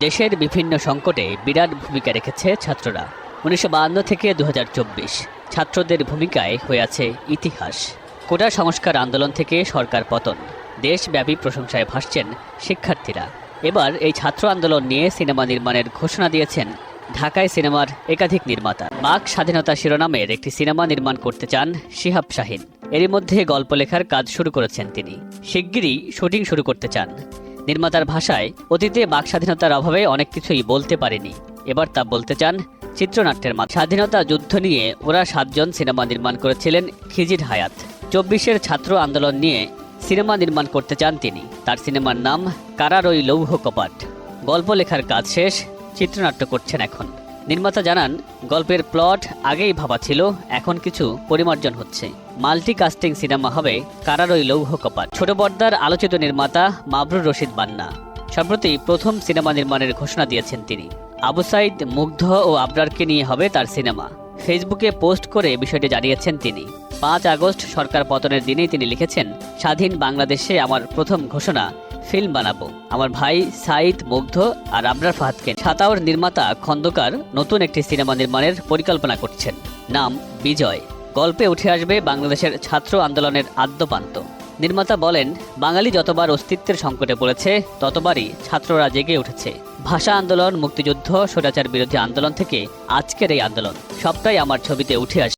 দেশের বিভিন্ন সংকটে বিরাট ভূমিকা রেখেছে ছাত্ররা। 1952 থেকে 2024 ছাত্রদের ভূমিকায় হয়ে আছে ইতিহাস। কোটা সংস্কার আন্দোলন থেকে সরকার পতন, দেশব্যাপী প্রশংসায় ভাসছেন শিক্ষার্থীরা। এবার এই ছাত্র আন্দোলন নিয়ে সিনেমা নির্মাণের ঘোষণা দিয়েছেন ঢাকায় সিনেমার একাধিক নির্মাতা। বাক স্বাধীনতা শিরোনামের একটি সিনেমা নির্মাণ করতে চান শিহাব শাহীন। এরই মধ্যে গল্প লেখার কাজ শুরু করেছেন তিনি। শিগগিরই শুটিং শুরু করতে চান। নির্মাতার ভাষায়, অতীতে বাক স্বাধীনতার অভাবে অনেক কিছুই বলতে পারেনি, এবার তা বলতে চান চিত্রনাট্যের মাধ্যমে। স্বাধীনতা যুদ্ধ নিয়ে ওরা 7 জন সিনেমা নির্মাণ করেছিলেন খিজির হায়াত। 24-এর ছাত্র আন্দোলন নিয়ে সিনেমা নির্মাণ করতে চান তিনি। তার সিনেমার নাম কারার ওই লৌহ কপাট। গল্প লেখার কাজ শেষ, চিত্রনাট্য করছেন এখন। নির্মাতা জানান, গল্পের প্লট আগেই ভাবা ছিল, এখন কিছু পরিমার্জন হচ্ছে। মাল্টি কাস্টিং সিনেমা হবে কারার ওই লৌহ কপাট। ছোট পর্দার আলোচিত নির্মাতা মাবরুর রশিদ বান্না সম্প্রতি প্রথম সিনেমা নির্মাণের ঘোষণা দিয়েছেন তিনি। আবু সাইদ, মুগ্ধ ও আবরারকে নিয়ে হবে তার সিনেমা। ফেসবুকে পোস্ট করে বিষয়টি জানিয়েছেন তিনি। 5 আগস্ট সরকার পতনের দিনেই তিনি লিখেছেন, স্বাধীন বাংলাদেশে আমার প্রথম ঘোষণা, ফিল্ম বানাবো। আমার ভাই সাইদ, মুগ্ধ আর আবরার ফাহাদকে। ছাতাওর নির্মাতা খন্দকার নতুন একটি সিনেমা নির্মাণের পরিকল্পনা করছেন, নাম বিজয়। গল্পে উঠে আসবে বাংলাদেশের ছাত্র আন্দোলনের আদ্যপান্ত। নির্মাতা বলেন, বাঙালি যতবার অস্তিত্বের সংকটে পড়েছে, ততবারই ছাত্ররা জেগে উঠেছে। ভাষা আন্দোলন, মুক্তিযুদ্ধ, স্বৈরাচার বিরোধী আন্দোলন থেকে আজকের এই আন্দোলন, সবটাই আমার ছবিতে উঠে আসবে।